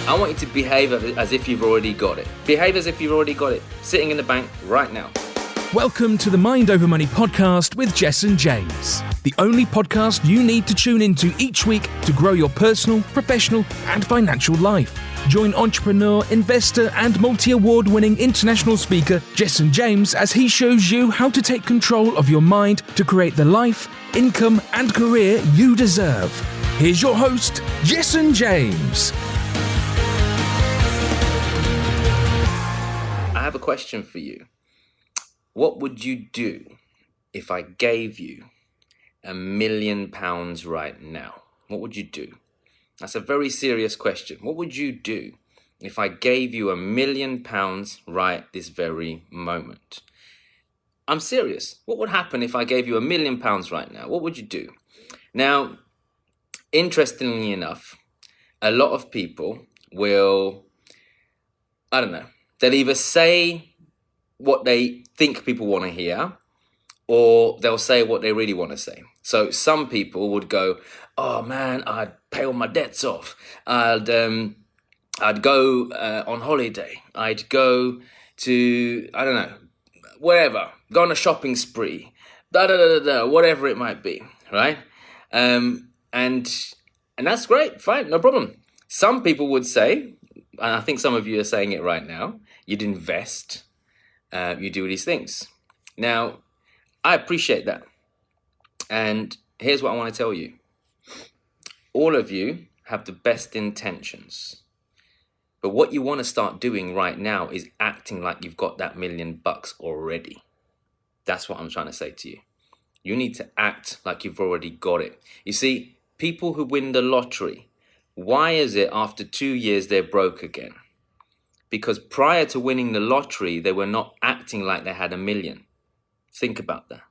I want you to behave as if you've already got it. Behave as if you've already got it, sitting in the bank right now. Welcome to the Mind Over Money podcast with Jessen James, the only podcast you need to tune into each week to grow your personal, professional, and financial life. Join entrepreneur, investor, and multi-award-winning international speaker Jessen James as he shows you how to take control of your mind to create the life, income, and career you deserve. Here's your host, Jessen James. I have a question for you. What would you do if I gave you £1 million right now? What would you do? That's a very serious question. What would you do if I gave you £1 million right this very moment? I'm serious. What would happen if I gave you £1 million right now? What would you do? Now, interestingly enough, a lot of people will, they'll either say what they think people want to hear, or they'll say what they really want to say. So some people would go, "Oh man, I'd pay all my debts off. I'd go on holiday. I'd go to wherever. Go on a shopping spree. Whatever it might be, right? And that's great. Fine, no problem. Some people would say, and I think some of you are saying it right now, you'd invest. You do these things. Now, I appreciate that. And here's what I want to tell you. All of you have the best intentions. But what you want to start doing right now is acting like you've got that $1 million already. That's what I'm trying to say to you. You need to act like you've already got it. You see, people who win the lottery, why is it after 2 years they're broke again? Because prior to winning the lottery, they were not acting like they had $1 million. Think about that.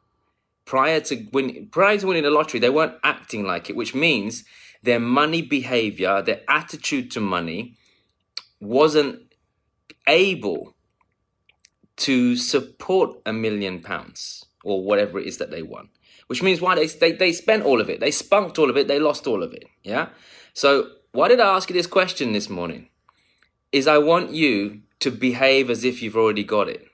Prior to winning the lottery, they weren't acting like it, which means their money behavior, their attitude to money wasn't able to support £1 million or whatever it is that they won. Which means why they spent all of it. They spunked all of it. They lost all of it. Yeah. So why did I ask you this question this morning? Is I want you to behave as if you've already got it.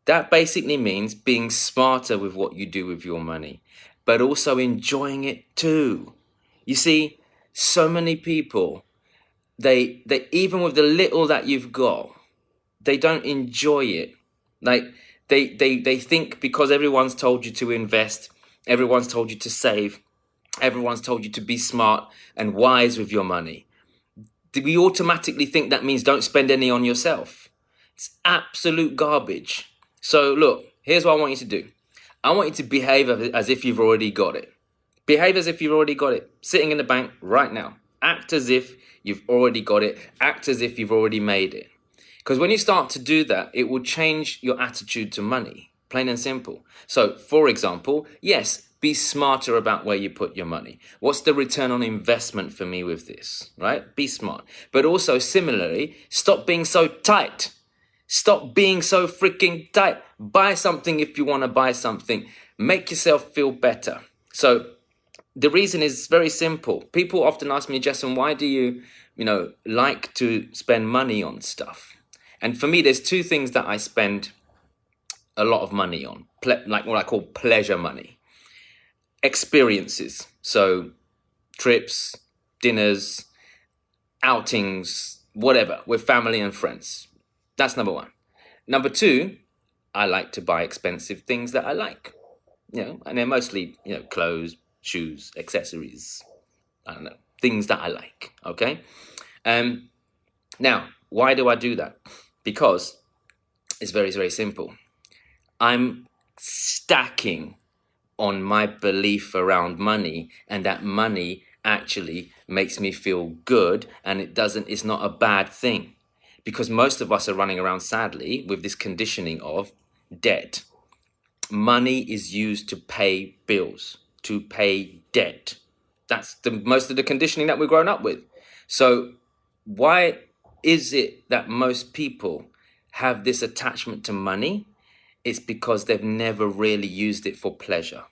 That basically means being smarter with what you do with your money, but also enjoying it too. You see, so many people, they even with the little that you've got, they don't enjoy it. Like they think because everyone's told you to invest, everyone's told you to save, everyone's told you to be smart and wise with your money. We automatically think that means don't spend any on yourself. It's absolute garbage. So look, here's what I want you to do. I want you to behave as if you've already got it. Behave as if you've already got it. Sitting in the bank right now. Act as if you've already got it. Act as if you've already made it. Because when you start to do that, it will change your attitude to money. Plain and simple. So, for example, yes, be smarter about where you put your money. What's the return on investment for me with this, right? Be smart. But also, similarly, stop being so tight. Stop being so freaking tight. Buy something if you want to buy something. Make yourself feel better. So the reason is very simple. People often ask me, Jessen, why do you like to spend money on stuff? And for me, there's two things that I spend a lot of money on, like what I call pleasure money. Experiences, so trips, dinners, outings, whatever, with family and friends. That's number one. Number two, I like to buy expensive things that I like, and they're mostly, clothes, shoes, accessories, things that I like, okay? Now, why do I do that? Because it's very, very simple. I'm stacking on my belief around money, and that money actually makes me feel good, and it's not a bad thing, because most of us are running around, sadly, with this conditioning of debt. Money is used to pay bills, to pay debt. That's most of the conditioning that we're grown up with. So why is it that most people have this attachment to money? It's because they've never really used it for pleasure.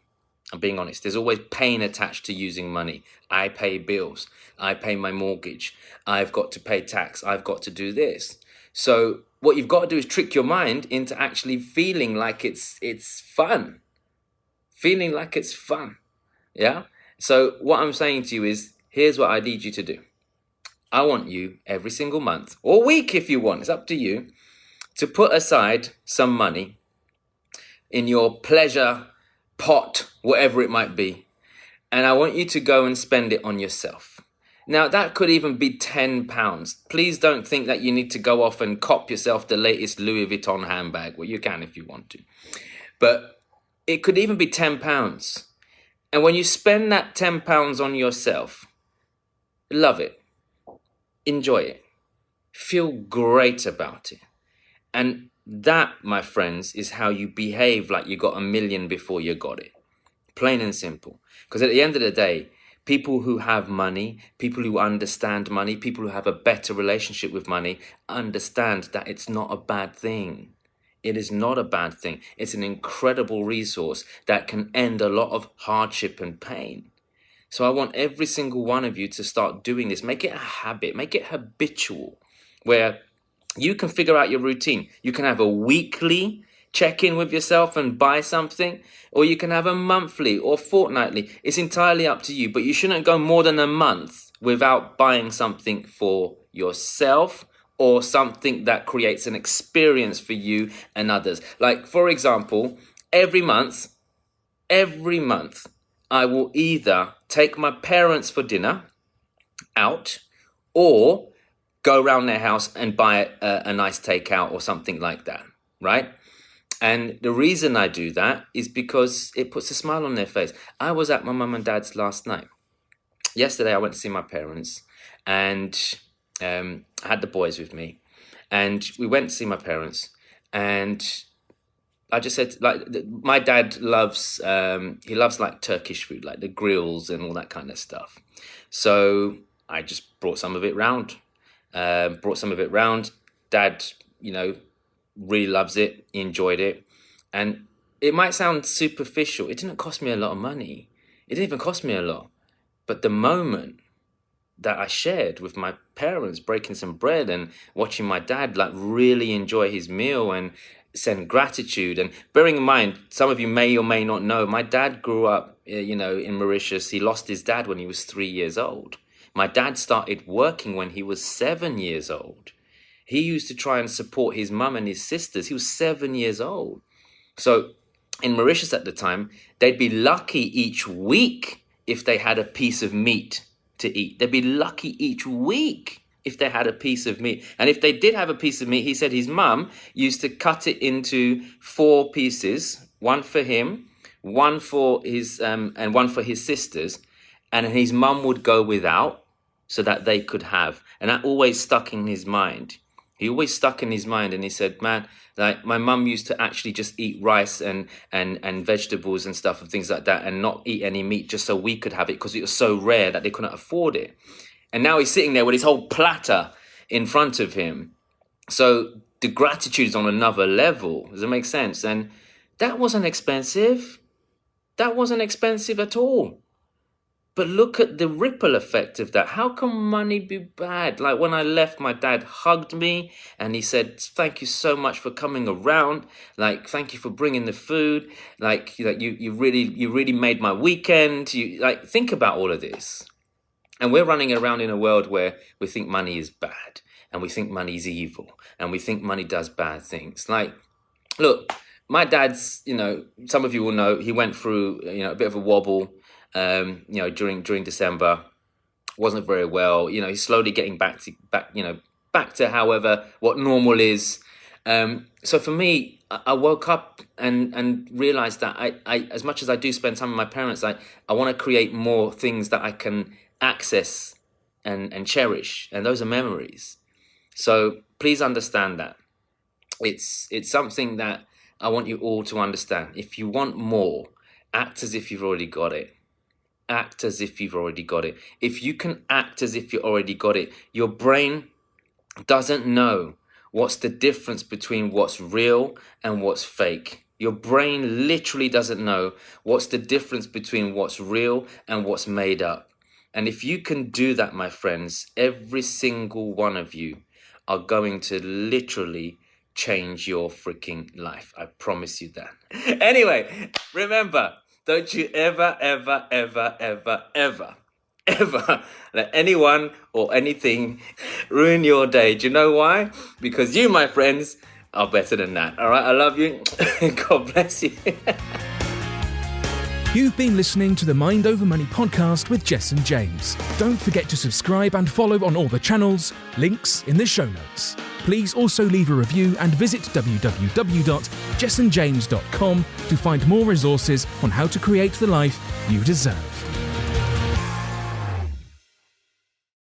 I'm being honest. There's always pain attached to using money. I pay bills. I pay my mortgage. I've got to pay tax. I've got to do this. So what you've got to do is trick your mind into actually feeling like it's fun. Feeling like it's fun. Yeah? So what I'm saying to you is, here's what I need you to do. I want you every single month, or week if you want, it's up to you, to put aside some money in your pleasure pot, whatever it might be. And I want you to go and spend it on yourself. Now, that could even be £10. Please don't think that you need to go off and cop yourself the latest Louis Vuitton handbag. Well, you can if you want to. But it could even be £10. And when you spend that £10 on yourself, love it. Enjoy it. Feel great about it. And that, my friends, is how you behave like you got $1 million before you got it. Plain and simple. Because at the end of the day, people who have money, people who understand money, people who have a better relationship with money, understand that it's not a bad thing. It is not a bad thing. It's an incredible resource that can end a lot of hardship and pain. So I want every single one of you to start doing this. Make it a habit. Make it habitual, where you can figure out your routine. You can have a weekly check-in with yourself and buy something, or you can have a monthly or fortnightly. It's entirely up to you, but you shouldn't go more than a month without buying something for yourself or something that creates an experience for you and others. Like, for example, every month, I will either take my parents for dinner out or go around their house and buy a nice takeout or something like that, right? And the reason I do that is because it puts a smile on their face. I was at my mum and dad's last night. Yesterday, I went to see my parents, and I had the boys with me. And we went to see my parents, and I just said, like, my dad loves, he loves like Turkish food, like the grills and all that kind of stuff. So I just brought some of it round. Dad, really loves it. He enjoyed it. And it might sound superficial. It didn't cost me a lot of money. It didn't even cost me a lot. But the moment that I shared with my parents, breaking some bread and watching my dad like really enjoy his meal and send gratitude. And bearing in mind, some of you may or may not know, my dad grew up, in Mauritius. He lost his dad when he was 3 years old. My dad started working when he was 7 years old. He used to try and support his mum and his sisters. He was 7 years old. So in Mauritius at the time, they'd be lucky each week if they had a piece of meat to eat. They'd be lucky each week if they had a piece of meat. And if they did have a piece of meat, he said his mum used to cut it into 4 pieces, one for him, one for his and one for his sisters, and his mum would go without so that they could have. And that always stuck in his mind. He always stuck in his mind, and he said, man, like my mum used to actually just eat rice and vegetables and stuff and things like that and not eat any meat just so we could have it because it was so rare that they couldn't afford it. And now he's sitting there with his whole platter in front of him. So the gratitude is on another level. Does it make sense? And that wasn't expensive. That wasn't expensive at all. But look at the ripple effect of that. How can money be bad? Like when I left, my dad hugged me and he said, thank you so much for coming around. Like, thank you for bringing the food. Like you really made my weekend. Think about all of this. And we're running around in a world where we think money is bad and we think money is evil and we think money does bad things. Like, look, my dad's, some of you will know, he went through, a bit of a wobble. During December, wasn't very well. He's slowly getting back to however what normal is. So for me, I woke up and realized that I as much as I do spend time with my parents, I want to create more things that I can access and cherish, and those are memories. So please understand that it's something that I want you all to understand. If you want more, act as if you've already got it. Act as if you've already got it. If you can act as if you already got it, your brain doesn't know what's the difference between what's real and what's fake. Your brain literally doesn't know what's the difference between what's real and what's made up. And if you can do that, my friends, every single one of you are going to literally change your freaking life. I promise you that. Anyway, remember, don't you ever let anyone or anything ruin your day. Do you know why? Because you, my friends, are better than that. All right, I love you. God bless you. You've been listening to the Mind Over Money podcast with Jessen James. Don't forget to subscribe and follow on all the channels, links in the show notes. Please also leave a review and visit www.jessenjames.com to find more resources on how to create the life you deserve.